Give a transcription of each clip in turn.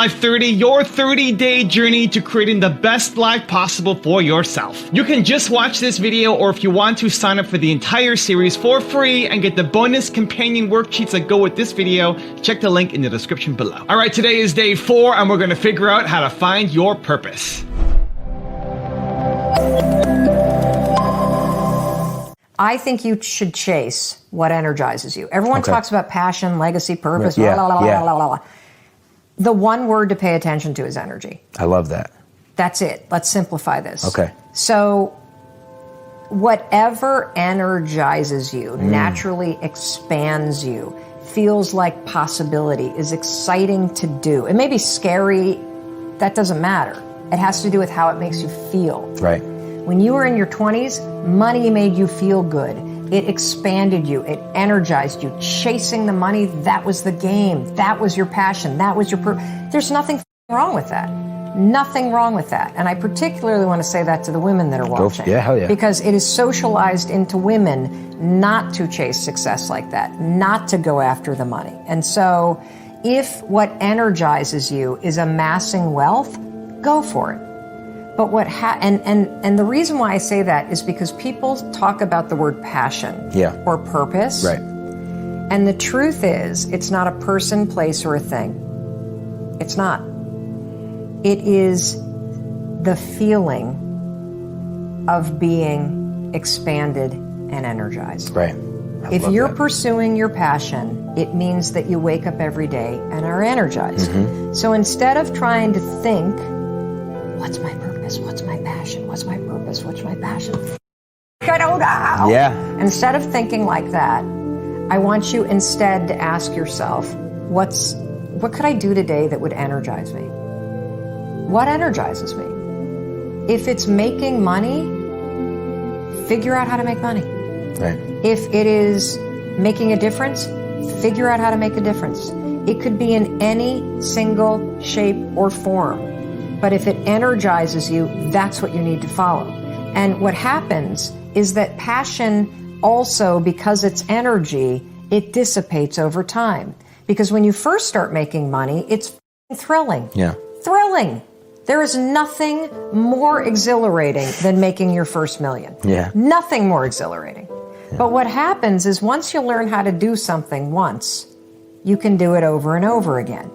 Life 30, your 30-day journey to creating the best life possible for yourself. You can just watch this video, or if you want to, sign up for the entire series for free and get the bonus companion worksheets that go with this video. Check the link in the description below. All right, today is day 4 and we're going to figure out how to find your purpose. I think you should chase what energizes you. Everyone talks about passion, legacy, purpose, blah, blah, blah, blah, blah, blah. The one word to pay attention to is energy. I love that. That's it. Let's simplify this. Okay. So whatever energizes you, naturally expands you, feels like possibility, is exciting to do. It may be scary. That doesn't matter. It has to do with how it makes you feel. Right. When you were in your 20s, money made you feel good. It expanded you. It energized you. Chasing the money, that was the game. That was your passion. That was your There's nothing wrong with that. Nothing wrong with that. And I particularly want to say that to the women that are watching. Yeah, hell yeah. Because it is socialized into women not to chase success like that, not to go after the money. And so if what energizes you is amassing wealth, go for it. But and the reason why I say that is because people talk about the word passion or purpose. Right. And the truth is, it's not a person, place, or a thing. It's not. It is the feeling of being expanded and energized. Right. If you're pursuing your passion, it means that you wake up every day and are energized. So instead of trying to think, what's my purpose? What's my passion? What's my purpose? What's my passion? I don't know. Yeah. Instead of thinking like that, I want you instead to ask yourself, what could I do today that would energize me? What energizes me? If it's making money, figure out how to make money. Right. If it is making a difference, figure out how to make a difference. It could be in any single shape or form. But if it energizes you, that's what you need to follow. And what happens is that passion also, because it's energy, it dissipates over time. Because when you first start making money, it's thrilling. Yeah. Thrilling. There is nothing more exhilarating than making your first million. Yeah. Nothing more exhilarating. Yeah. But what happens is once you learn how to do something once, you can do it over and over again.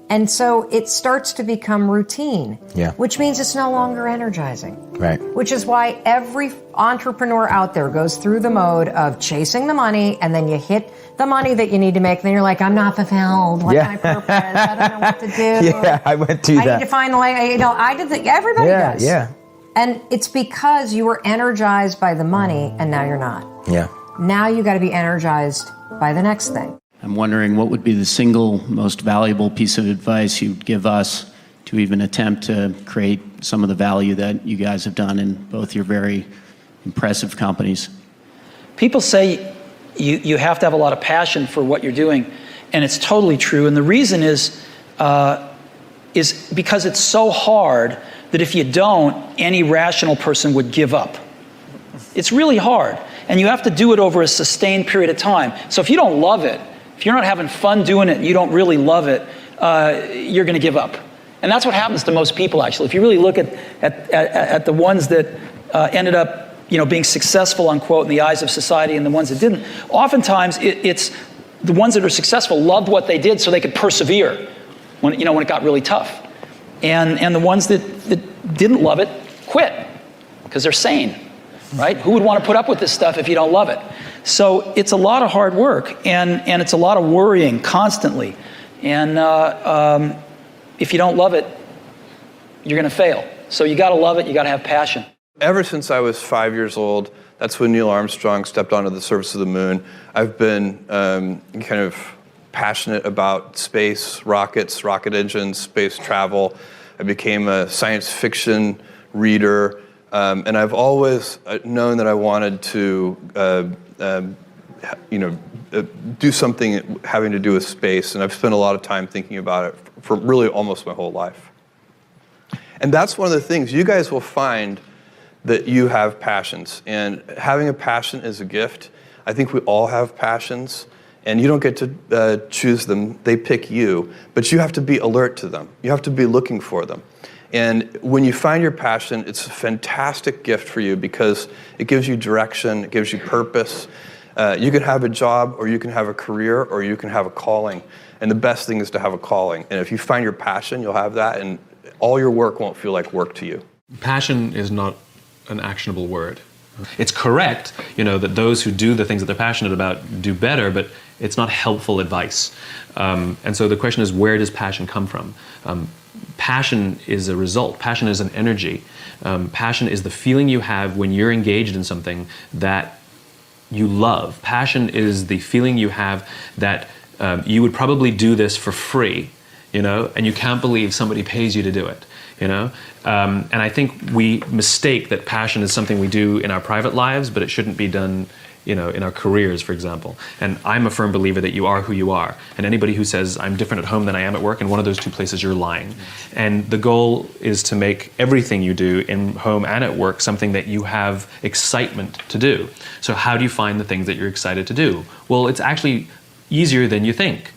And so it starts to become routine, which means it's no longer energizing. Right. Which is why every entrepreneur out there goes through the mode of chasing the money, and then you hit the money that you need to make, and then you're like, I'm not fulfilled. What's my purpose? I don't know what to do. Yeah, I went through that. I need to find the way. Everybody does. Yeah. And it's because you were energized by the money, and now you're not. Yeah. Now you got to be energized by the next thing. I'm wondering what would be the single most valuable piece of advice you'd give us to even attempt to create some of the value that you guys have done in both your very impressive companies. People say you have to have a lot of passion for what you're doing, and it's totally true. And the reason is because it's so hard that if you don't, any rational person would give up. It's really hard, and you have to do it over a sustained period of time. So if you don't love it, if you're not having fun doing it and you don't really love it, you're going to give up. And that's what happens to most people, actually. If you really look at the ones that ended up being successful, unquote, in the eyes of society and the ones that didn't, oftentimes it's the ones that are successful loved what they did so they could persevere when it got really tough. And the ones that didn't love it quit because they're sane, right? Who would want to put up with this stuff if you don't love it? So it's a lot of hard work, and it's a lot of worrying constantly. And if you don't love it, you're going to fail. So you got to love it. You got to have passion. Ever since I was 5 years old, that's when Neil Armstrong stepped onto the surface of the moon. I've been kind of passionate about space, rockets, rocket engines, space travel. I became a science fiction reader, and I've always known that I wanted to do something having to do with space, and I've spent a lot of time thinking about it for really almost my whole life. And that's one of the things. You guys will find that you have passions, and having a passion is a gift. I think we all have passions, And you don't get to choose them, they pick you, but you have to be alert to them. You have to be looking for them. And when you find your passion, it's a fantastic gift for you because it gives you direction, it gives you purpose. You can have a job, or you can have a career, or you can have a calling. And the best thing is to have a calling. And if you find your passion, you'll have that, and all your work won't feel like work to you. Passion is not an actionable word. It's correct, that those who do the things that they're passionate about do better, but it's not helpful advice. And so the question is, where does passion come from? Passion is a result. Passion is an energy. Passion is the feeling you have when you're engaged in something that you love. Passion is the feeling you have that you would probably do this for free, and you can't believe somebody pays you to do it. And I think we mistake that passion is something we do in our private lives, but it shouldn't be done, in our careers, for example. And I'm a firm believer that you are who you are. And anybody who says, I'm different at home than I am at work, in one of those two places, you're lying. And the goal is to make everything you do in home and at work something that you have excitement to do. So how do you find the things that you're excited to do? Well, it's actually easier than you think.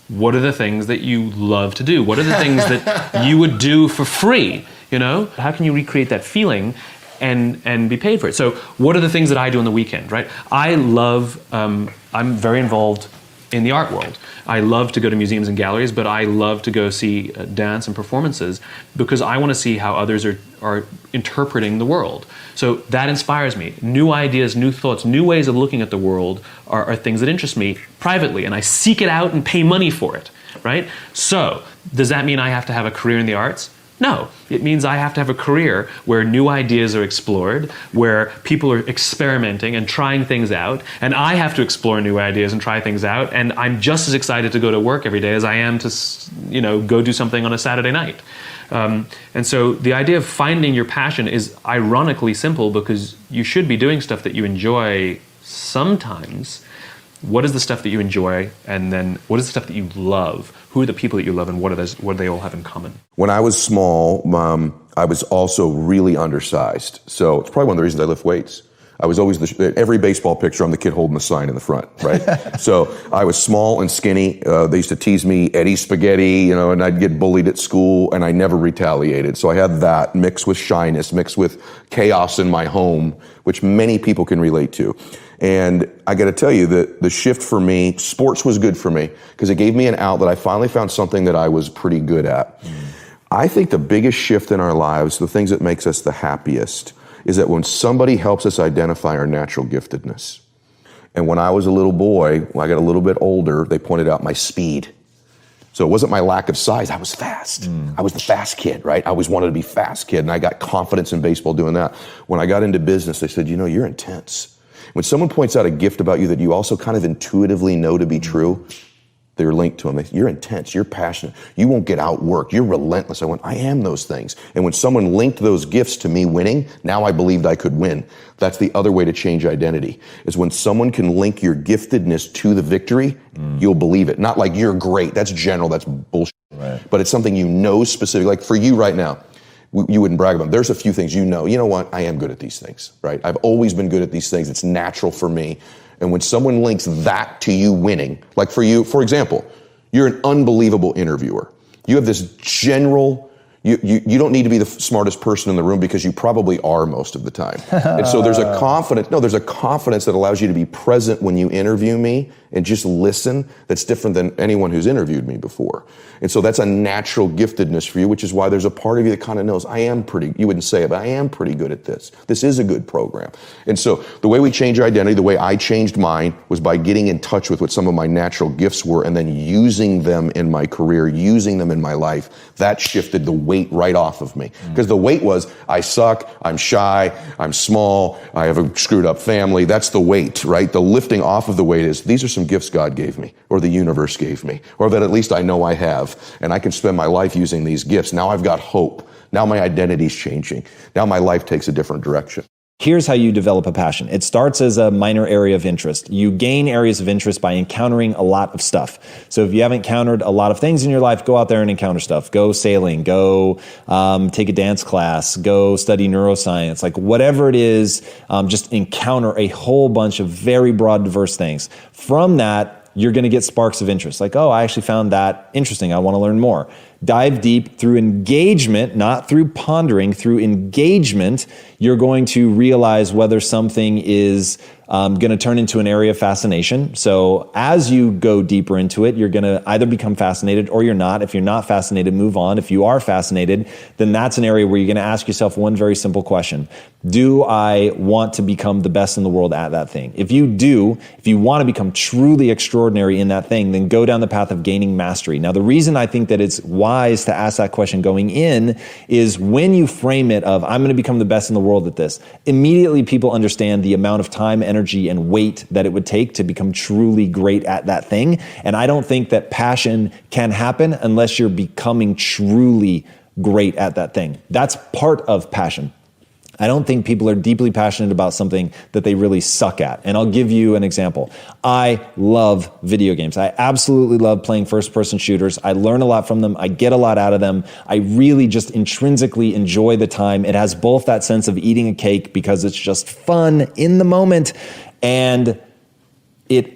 What are the things that you love to do? What are the things that you would do for free? How can you recreate that feeling and be paid for it? So what are the things that I do on the weekend, right? I love, I'm very involved in the art world. I love to go to museums and galleries, but I love to go see dance and performances because I want to see how others are interpreting the world. So that inspires me. New ideas, new thoughts, new ways of looking at the world are things that interest me privately, and I seek it out and pay money for it, right? So does that mean I have to have a career in the arts? No, it means I have to have a career where new ideas are explored, where people are experimenting and trying things out, and I have to explore new ideas and try things out, and I'm just as excited to go to work every day as I am to, go do something on a Saturday night. And so the idea of finding your passion is ironically simple because you should be doing stuff that you enjoy sometimes. What is the stuff that you enjoy, and then what is the stuff that you love? Who are the people that you love, and what do they all have in common? When I was small, I was also really undersized. So it's probably one of the reasons I lift weights. I was always every baseball picture, I'm the kid holding the sign in the front, right? So I was small and skinny. They used to tease me Eddie Spaghetti, and I'd get bullied at school, and I never retaliated. So I had that mixed with shyness, mixed with chaos in my home, which many people can relate to. And I got to tell you that the shift for me, sports was good for me because it gave me an out that I finally found something that I was pretty good at. I think the biggest shift in our lives, the things that makes us the happiest, is that when somebody helps us identify our natural giftedness. And when I was a little boy, when I got a little bit older, they pointed out my speed. So it wasn't my lack of size, I was fast. I was the fast kid, right? I always wanted to be fast kid, and I got confidence in baseball doing that. When I got into business, they said, you're intense. When someone points out a gift about you that you also kind of intuitively know to be true, they're linked to them. You're intense, you're passionate, you won't get outworked, you're relentless. I went, I am those things. And when someone linked those gifts to me winning, now I believed I could win. That's the other way to change identity, is when someone can link your giftedness to the victory, you'll believe it. Not like you're great, that's general, that's bullshit. Right. But it's something you know specific, like for you right now. You wouldn't brag about them. There's a few things you know what, I am good at these things, right? I've always been good at these things. It's natural for me. And when someone links that to you winning, like for you, for example, you're an unbelievable interviewer. You have this general, you don't need to be the smartest person in the room because you probably are most of the time. And so there's a confidence that allows you to be present when you interview me and just listen that's different than anyone who's interviewed me before. And so that's a natural giftedness for you, which is why there's a part of you that kind of knows, you wouldn't say it, but I am pretty good at this. This is a good program. And so the way we change your identity, the way I changed mine, was by getting in touch with what some of my natural gifts were and then using them in my career, using them in my life. That shifted the weight right off of me. Because the weight was, I suck, I'm shy, I'm small, I have a screwed up family. That's the weight, right? The lifting off of the weight is, these are some gifts God gave me, or the universe gave me, or that at least I know I have, and I can spend my life using these gifts. Now I've got hope. Now my identity's changing. Now my life takes a different direction. Here's how you develop a passion. It starts as a minor area of interest. You gain areas of interest by encountering a lot of stuff. So if you haven't encountered a lot of things in your life, go out there and encounter stuff. Go sailing, go take a dance class, go study neuroscience, like whatever it is, just encounter a whole bunch of very broad, diverse things. From that, you're going to get sparks of interest. Like, oh, I actually found that interesting. I want to learn more. Dive deep through engagement, not through pondering, through engagement, you're going to realize whether something is going to turn into an area of fascination. So as you go deeper into it, you're going to either become fascinated or you're not. If you're not fascinated, move on. If you are fascinated, then that's an area where you're going to ask yourself one very simple question. Do I want to become the best in the world at that thing? If you do, if you want to become truly extraordinary in that thing, then go down the path of gaining mastery. Now, the reason I think that it's wise to ask that question going in is when you frame it of, I'm going to become the best in the world at this, immediately people understand the amount of time, energy, and weight that it would take to become truly great at that thing. And I don't think that passion can happen unless you're becoming truly great at that thing. That's part of passion. I don't think people are deeply passionate about something that they really suck at. And I'll give you an example. I love video games. I absolutely love playing first-person shooters. I learn a lot from them. I get a lot out of them. I really just intrinsically enjoy the time. It has both that sense of eating a cake because it's just fun in the moment, and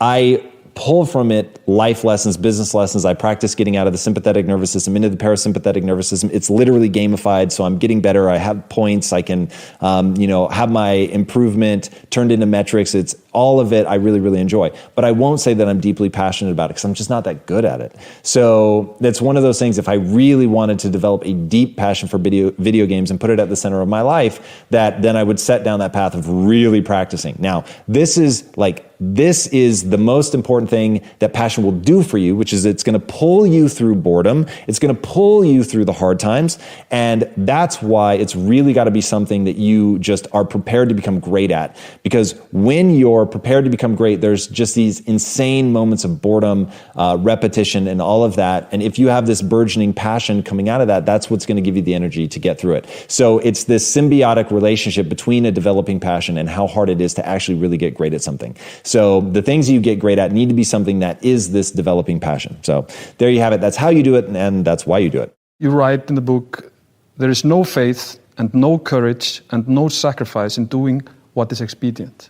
I pull from it life lessons, business lessons. I practice getting out of the sympathetic nervous system into the parasympathetic nervous system. It's literally gamified, so I'm getting better. I have points. I can, have my improvement turned into metrics. It's all of it I really, really enjoy. But I won't say that I'm deeply passionate about it because I'm just not that good at it. So that's one of those things. If I really wanted to develop a deep passion for video games and put it at the center of my life, that then I would set down that path of really practicing. Now, this is the most important thing that passion will do for you, which is it's going to pull you through boredom. It's going to pull you through the hard times. And that's why it's really got to be something that you just are prepared to become great at. Because when you're prepared to become great, there's just these insane moments of boredom, repetition, and all of that. And if you have this burgeoning passion coming out of that, that's what's going to give you the energy to get through it. So it's this symbiotic relationship between a developing passion and how hard it is to actually really get great at something. So the things you get great at need to be something that is this developing passion. So there you have it. That's how you do it, and that's why you do it. You write in the book, there is no faith and no courage and no sacrifice in doing what is expedient.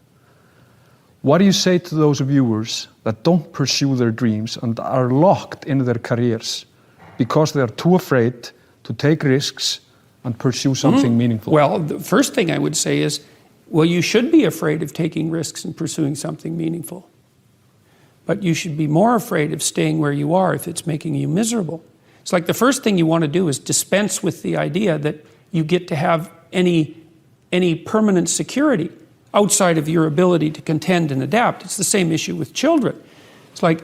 What do you say to those viewers that don't pursue their dreams and are locked in their careers because they are too afraid to take risks and pursue something meaningful? Well, the first thing I would say is, well, you should be afraid of taking risks and pursuing something meaningful. But you should be more afraid of staying where you are if it's making you miserable. It's like the first thing you want to do is dispense with the idea that you get to have any permanent security outside of your ability to contend and adapt. It's the same issue with children. It's like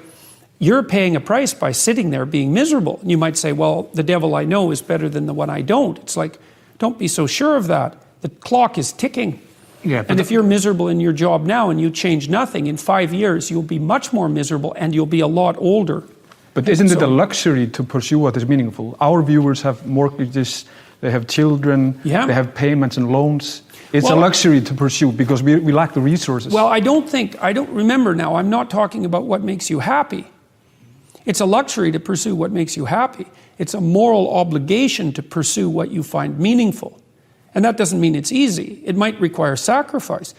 you're paying a price by sitting there being miserable. And you might say, well, the devil I know is better than the one I don't. It's like, don't be so sure of that. The clock is ticking. Yeah, and if you're miserable in your job now and you change nothing, in 5 years you'll be much more miserable and you'll be a lot older. But isn't it a luxury to pursue what is meaningful? Our viewers have mortgages, they have children, they have payments and loans. It's a luxury to pursue because we lack the resources. Well, I don't remember now, I'm not talking about what makes you happy. It's a luxury to pursue what makes you happy. It's a moral obligation to pursue what you find meaningful. And that doesn't mean it's easy. It might require sacrifice.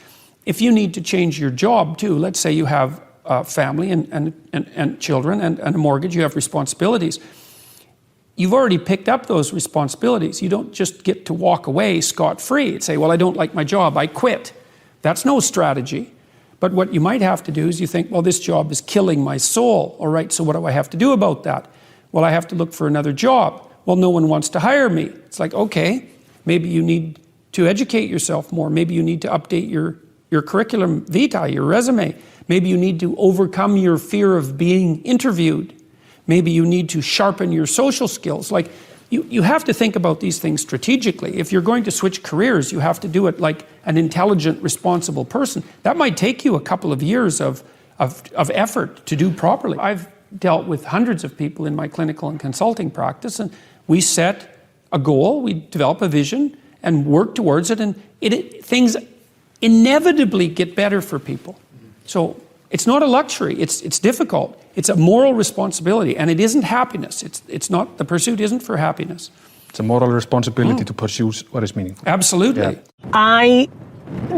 If you need to change your job too, let's say you have a family and children and a mortgage, you have responsibilities. You've already picked up those responsibilities. You don't just get to walk away scot-free and say, well, I don't like my job, I quit. That's no strategy. But what you might have to do is you think, well, this job is killing my soul. All right, so what do I have to do about that? Well, I have to look for another job. Well, no one wants to hire me. It's like, okay, maybe you need to educate yourself more. Maybe you need to update your curriculum vitae, your resume. Maybe you need to overcome your fear of being interviewed. Maybe you need to sharpen your social skills. Like, you have to think about these things strategically. If you're going to switch careers, you have to do it like an intelligent, responsible person. That might take you a couple of years of effort to do properly. I've dealt with hundreds of people in my clinical and consulting practice, and we set a goal, we develop a vision and work towards it, and things inevitably get better for people. So it's not a luxury, it's difficult. It's a moral responsibility, and it isn't happiness. It's not, the pursuit isn't for happiness. It's a moral responsibility to pursue what is meaningful. Absolutely. I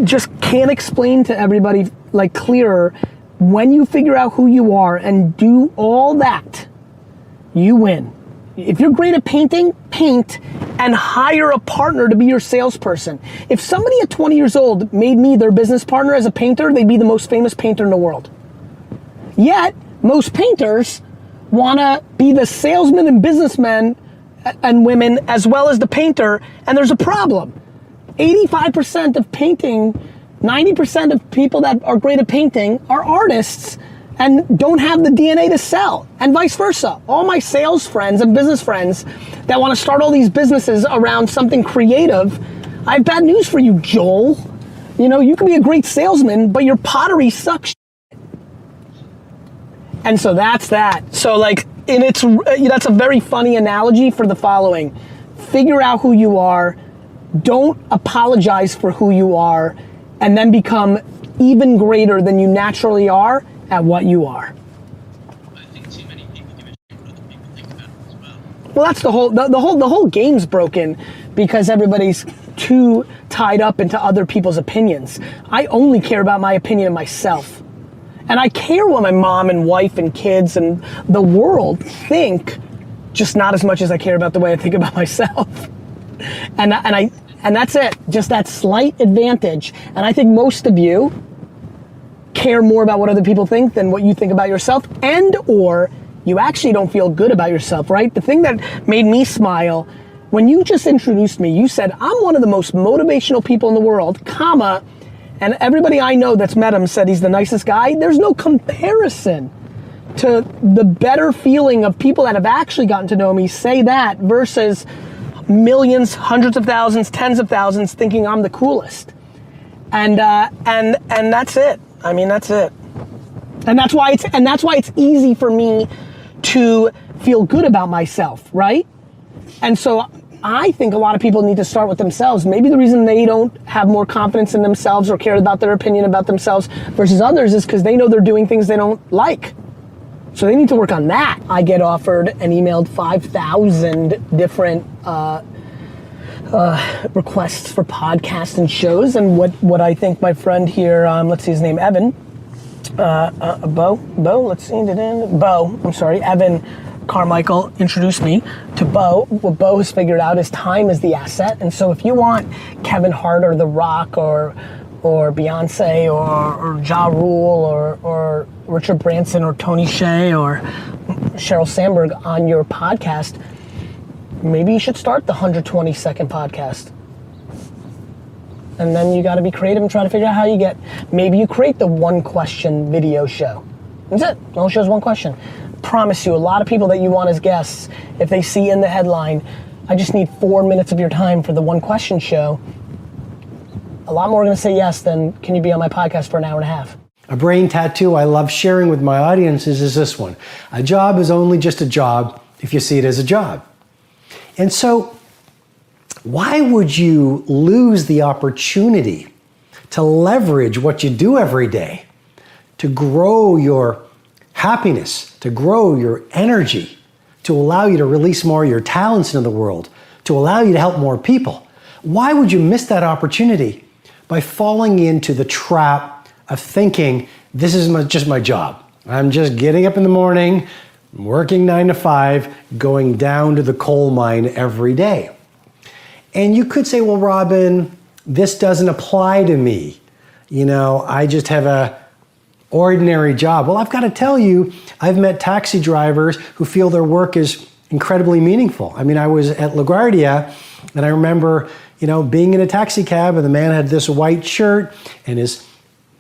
just can't explain to everybody like clearer when you figure out who you are and do all that, you win. If you're great at painting, paint and hire a partner to be your salesperson. If somebody at 20 years old made me their business partner as a painter, they'd be the most famous painter in the world. Yet, most painters wanna be the salesman and businessmen and women as well as the painter, and there's a problem. 85% of painting, 90% of people that are great at painting are artists and don't have the DNA to sell, and vice versa. All my sales friends and business friends that want to start all these businesses around something creative, I have bad news for you, Joel. You know, you can be a great salesman, but your pottery sucks. And so that's that. So like, and it's, that's a very funny analogy for the following. Figure out who you are, don't apologize for who you are, and then become even greater than you naturally are at what you are. I think too many people give a shit what other people think about it as well. Well, that's the whole game's broken because everybody's too tied up into other people's opinions. I only care about my opinion of myself. And I care what my mom and wife and kids and the world think, just not as much as I care about the way I think about myself. And that's it, just that slight advantage. And I think most of you care more about what other people think than what you think about yourself, and or you actually don't feel good about yourself, right? The thing that made me smile, when you just introduced me, you said, I'm one of the most motivational people in the world, comma, and everybody I know that's met him said he's the nicest guy. There's no comparison to the better feeling of people that have actually gotten to know me say that versus millions, hundreds of thousands, tens of thousands thinking I'm the coolest. And that's it. I mean, that's it. And that's why it's easy for me to feel good about myself, right? And so I think a lot of people need to start with themselves. Maybe the reason they don't have more confidence in themselves or care about their opinion about themselves versus others is because they know they're doing things they don't like. So they need to work on that. I get offered and emailed 5,000 different requests for podcasts and shows, and what I think my friend here, let's see his name, Evan, Bo, I'm sorry, Evan Carmichael introduced me to Bo. What Bo has figured out is time is the asset, and so if you want Kevin Hart or The Rock or Beyonce or Ja Rule or Richard Branson or Tony Hsieh or Sheryl Sandberg on your podcast, maybe you should start the 120-second podcast. And then you gotta be creative and try to figure out how you get, maybe you create the one question video show. That's it, the whole show's one question. Promise you, a lot of people that you want as guests, if they see in the headline, I just need 4 minutes of your time for the one question show, a lot more are gonna say yes than, can you be on my podcast for an hour and a half? A brain tattoo I love sharing with my audiences is this one. A job is only just a job if you see it as a job. And so, why would you lose the opportunity to leverage what you do every day, to grow your happiness, to grow your energy, to allow you to release more of your talents into the world, to allow you to help more people? Why would you miss that opportunity by falling into the trap of thinking, this is just my job. I'm just getting up in the morning, working 9 to 5, going down to the coal mine every day. And you could say, well, Robin, this doesn't apply to me. You know, I just have a ordinary job. Well, I've got to tell you, I've met taxi drivers who feel their work is incredibly meaningful. I mean, I was at LaGuardia and I remember, you know, being in a taxi cab and the man had this white shirt and his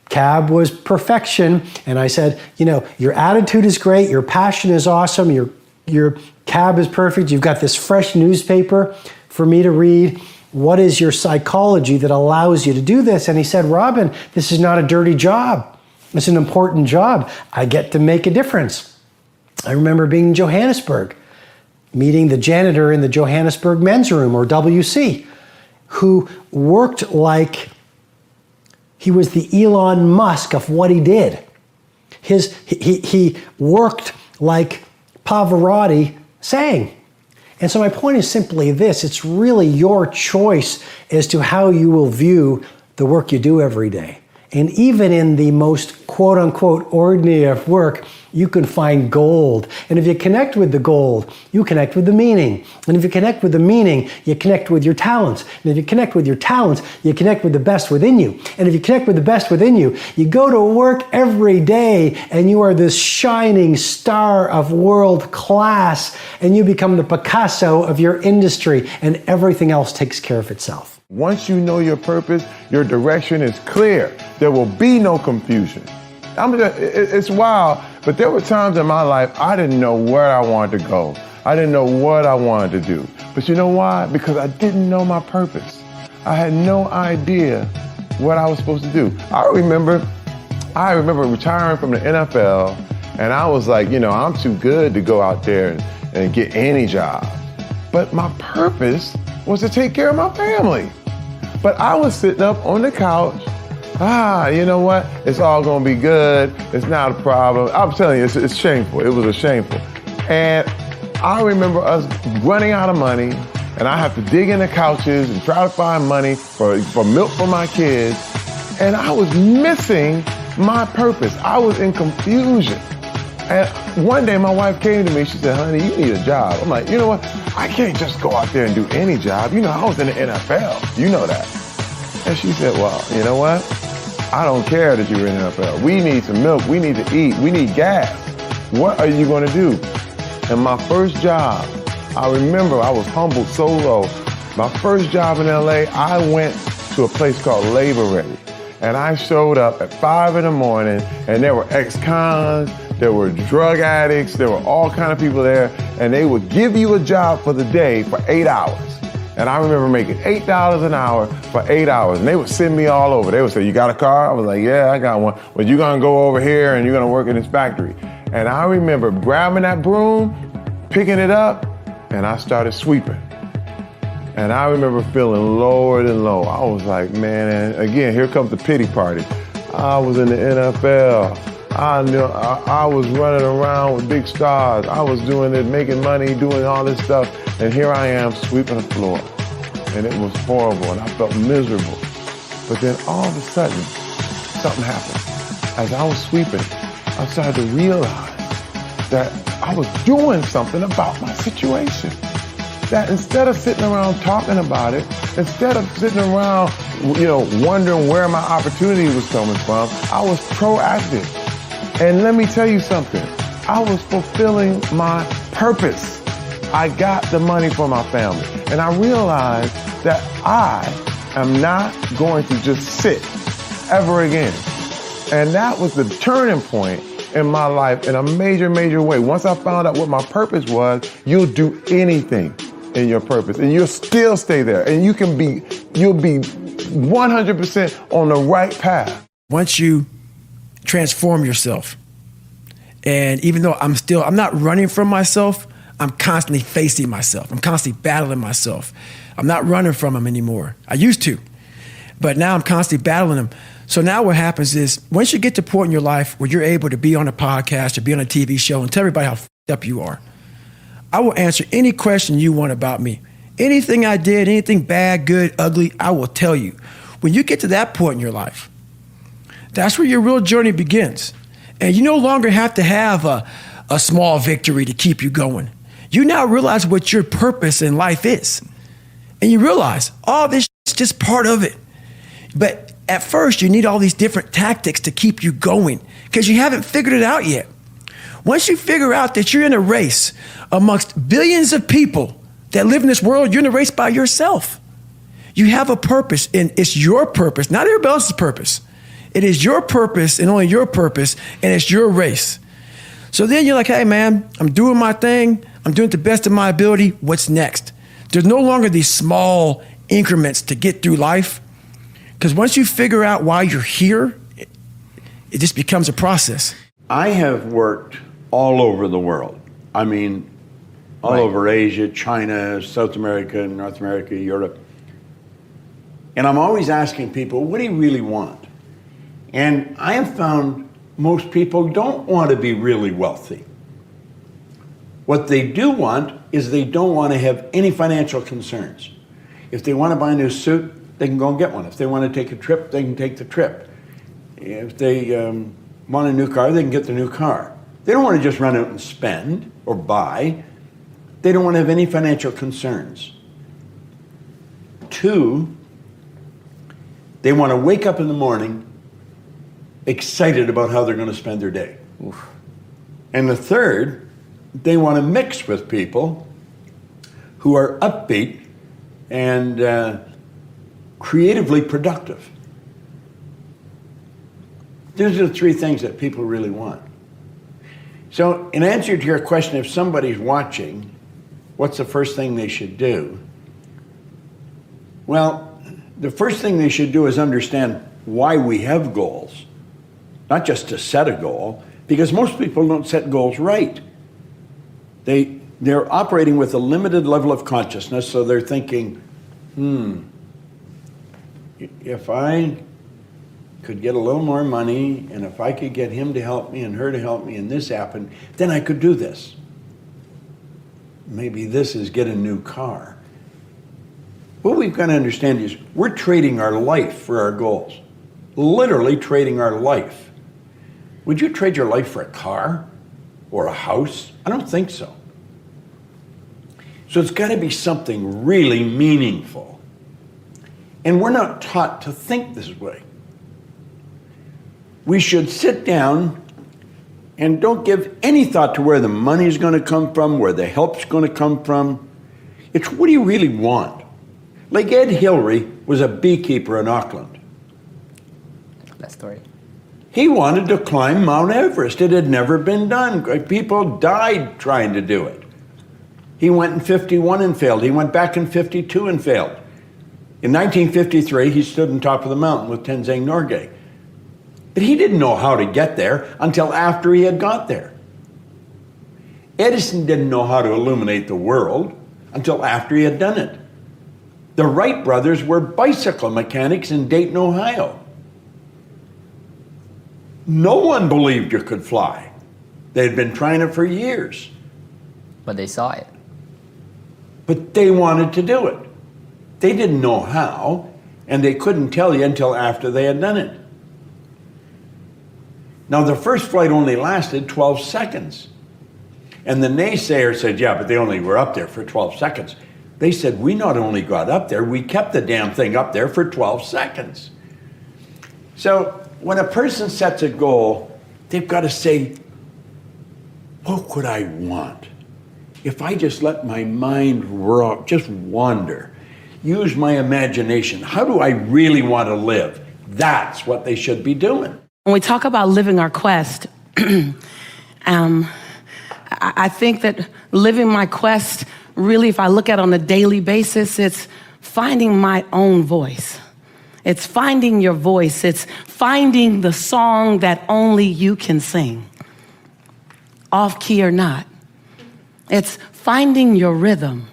cab was perfection. And I said, you know, your attitude is great, your passion is awesome, your cab is perfect, you've got this fresh newspaper for me to read. What is your psychology that allows you to do this? And he said, Robin, this is not a dirty job. It's an important job. I get to make a difference. I remember being in Johannesburg, meeting the janitor in the Johannesburg men's room, or WC, who worked like he was the Elon Musk of what he did. He worked like Pavarotti sang. And so my point is simply this, it's really your choice as to how you will view the work you do every day. And even in the most quote unquote ordinary of work, you can find gold. And if you connect with the gold, you connect with the meaning. And if you connect with the meaning, you connect with your talents. And if you connect with your talents, you connect with the best within you. And if you connect with the best within you, you go to work every day and you are this shining star of world class, and you become the Picasso of your industry, and everything else takes care of itself. Once you know your purpose, your direction is clear. There will be no confusion. It's wild, but there were times in my life I didn't know where I wanted to go. I didn't know what I wanted to do. But you know why? Because I didn't know my purpose. I had no idea what I was supposed to do. I remember retiring from the NFL, and I was like, I'm too good to go out there and get any job. But my purpose was to take care of my family. But I was sitting up on the couch. You know what? It's all gonna be good. It's not a problem. I'm telling you, it's shameful. It was shameful. And I remember us running out of money, and I have to dig in the couches and try to find money for milk for my kids. And I was missing my purpose. I was in confusion. And one day my wife came to me, she said, honey, you need a job. I'm like, you know what? I can't just go out there and do any job. I was in the NFL. You know that. And she said, well, you know what? I don't care that you're in the NFL. We need some milk. We need to eat. We need gas. What are you going to do? And my first job, I remember I was humbled so low. My first job in LA, I went to a place called Labor Ready. And I showed up at 5 in the morning, and there were ex-cons, there were drug addicts, there were all kind of people there, and they would give you a job for the day for 8 hours. And I remember making $8 an hour for 8 hours, and they would send me all over. They would say, you got a car? I was like, yeah, I got one. Well, you're gonna go over here and you're gonna work in this factory. And I remember grabbing that broom, picking it up, and I started sweeping. And I remember feeling lower than low. I was like, man, and again, here comes the pity party. I was in the NFL. I knew I was running around with big stars. I was doing it, making money, doing all this stuff. And here I am sweeping the floor. And it was horrible, and I felt miserable. But then all of a sudden, something happened. As I was sweeping, I started to realize that I was doing something about my situation. That instead of sitting around talking about it, instead of sitting around, wondering where my opportunity was coming from, I was proactive. And let me tell you something, I was fulfilling my purpose. I got the money for my family. And I realized that I am not going to just sit ever again. And that was the turning point in my life in a major, major way. Once I found out what my purpose was, you'll do anything in your purpose, and you'll still stay there, and you'll be 100% on the right path. Once you transform yourself, and even though I'm not running from myself, I'm constantly facing myself. I'm constantly battling myself. I'm not running from them anymore. I used to, but now I'm constantly battling them. So now what happens is, once you get to a point in your life where you're able to be on a podcast or be on a TV show and tell everybody how f***ed up you are, I will answer any question you want about me. Anything I did, anything bad, good, ugly, I will tell you. When you get to that point in your life, that's where your real journey begins. And you no longer have to have a small victory to keep you going. You now realize what your purpose in life is. And you realize all this is just part of it. But at first, you need all these different tactics to keep you going because you haven't figured it out yet. Once you figure out that you're in a race amongst billions of people that live in this world, you're in a race by yourself. You have a purpose, and it's your purpose, not everybody else's purpose. It is your purpose and only your purpose, and it's your race. So then you're like, hey man, I'm doing my thing. I'm doing it to the best of my ability. What's next? There's no longer these small increments to get through life. Because once you figure out why you're here, it just becomes a process. I have worked all over the world. I mean, all over Asia, China, South America, North America, Europe. And I'm always asking people, what do you really want? And I have found most people don't want to be really wealthy. What they do want is they don't want to have any financial concerns. If they want to buy a new suit, they can go and get one. If they want to take a trip, they can take the trip. If they want a new car, they can get the new car. They don't want to just run out and spend or buy. They don't want to have any financial concerns. 2, they want to wake up in the morning excited about how they're going to spend their day. Oof. And the 3rd, they want to mix with people who are upbeat and creatively productive. Those are the 3 things that people really want. So in answer to your question, if somebody's watching, what's the first thing they should do? Well, the first thing they should do is understand why we have goals. Not just to set a goal, because most people don't set goals right. They're operating with a limited level of consciousness, so they're thinking, if I could get a little more money, and if I could get him to help me and her to help me, and this happened, then I could do this. Maybe this is get a new car. What we've got to understand is we're trading our life for our goals. Literally trading our life. Would you trade your life for a car or a house? I don't think so. So it's got to be something really meaningful. And we're not taught to think this way. We should sit down and don't give any thought to where the money's going to come from, where the help's going to come from. It's what do you really want? Like Ed Hillary was a beekeeper in Auckland. That story. He wanted to climb Mount Everest. It had never been done. People died trying to do it. He went in 51 and failed. He went back in 52 and failed. In 1953, he stood on top of the mountain with Tenzing Norgay. But he didn't know how to get there until after he had got there. Edison didn't know how to illuminate the world until after he had done it. The Wright brothers were bicycle mechanics in Dayton, Ohio. No one believed you could fly. They had been trying it for years. But they saw it. But they wanted to do it. They didn't know how, and they couldn't tell you until after they had done it. Now, the first flight only lasted 12 seconds. And the naysayer said, yeah, but they only were up there for 12 seconds. They said, we not only got up there, we kept the damn thing up there for 12 seconds. So when a person sets a goal, they've got to say, what could I want? If I just let my mind just wander, use my imagination, how do I really want to live? That's what they should be doing. When we talk about living our quest, I think that living my quest, really, if I look at it on a daily basis, it's finding my own voice. It's finding your voice. It's finding the song that only you can sing, off key or not. It's finding your rhythm.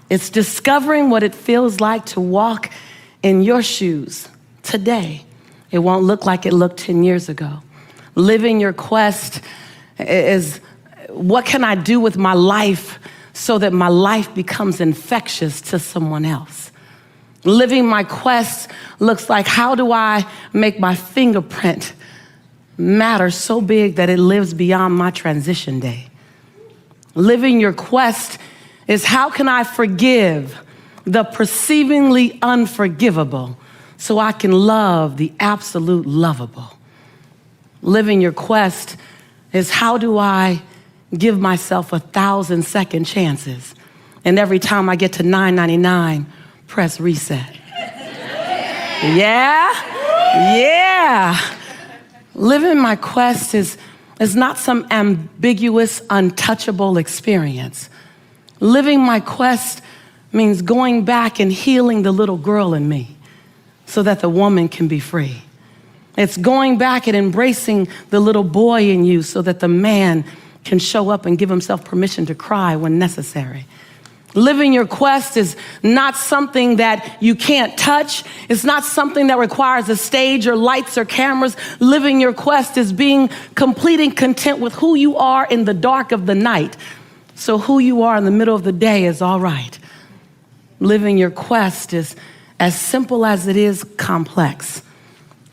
It's discovering what it feels like to walk in your shoes today. It won't look like it looked 10 years ago. Living your quest is what can I do with my life so that my life becomes infectious to someone else. Living my quest looks like how do I make my fingerprint matter so big that it lives beyond my transition day. Living your quest is how can I forgive the perceivingly unforgivable so I can love the absolute lovable. Living your quest is how do I give myself 1,000 second chances, and every time I get to 999, press reset. Yeah. Living my quest is not some ambiguous, untouchable experience. Living my quest means going back and healing the little girl in me so that the woman can be free. It's going back and embracing the little boy in you so that the man can show up and give himself permission to cry when necessary. Living your quest is not something that you can't touch. It's not something that requires a stage or lights or cameras. Living your quest is being complete and content with who you are in the dark of the night. So who you are in the middle of the day is all right. Living your quest is as simple as it is complex.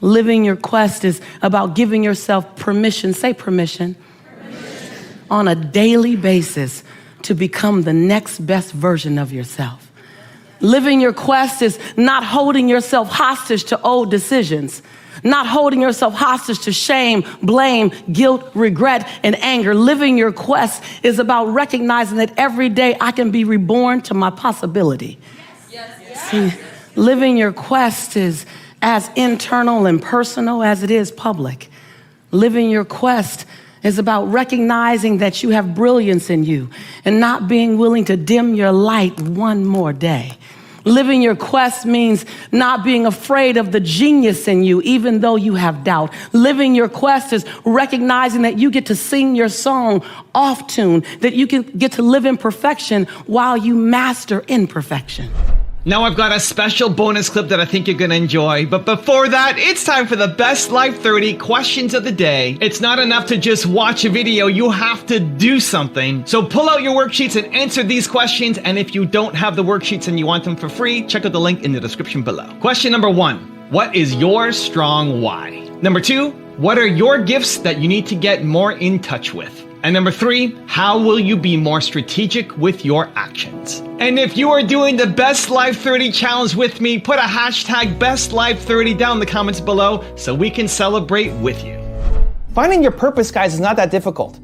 Living your quest is about giving yourself permission, say permission, on a daily basis to become the next best version of yourself. Living your quest is not holding yourself hostage to old decisions, not holding yourself hostage to shame, blame, guilt, regret, and anger. Living your quest is about recognizing that every day I can be reborn to my possibility. See, living your quest is as internal and personal as it is public. Living your quest is about recognizing that you have brilliance in you and not being willing to dim your light one more day. Living your quest means not being afraid of the genius in you, even though you have doubt. Living your quest is recognizing that you get to sing your song off tune, that you can get to live in perfection while you master imperfection. Now I've got a special bonus clip that I think you're gonna enjoy, but before that, it's time for the Best Life 30 questions of the day. It's not enough to just watch a video, you have to do something. So pull out your worksheets and answer these questions, and if you don't have the worksheets and you want them for free, check out the link in the description below. Question number 1, what is your strong why? Number 2, what are your gifts that you need to get more in touch with? And number 3, how will you be more strategic with your actions? And if you are doing the Best Life 30 challenge with me, put a hashtag BestLife30 down in the comments below so we can celebrate with you. Finding your purpose, guys, is not that difficult.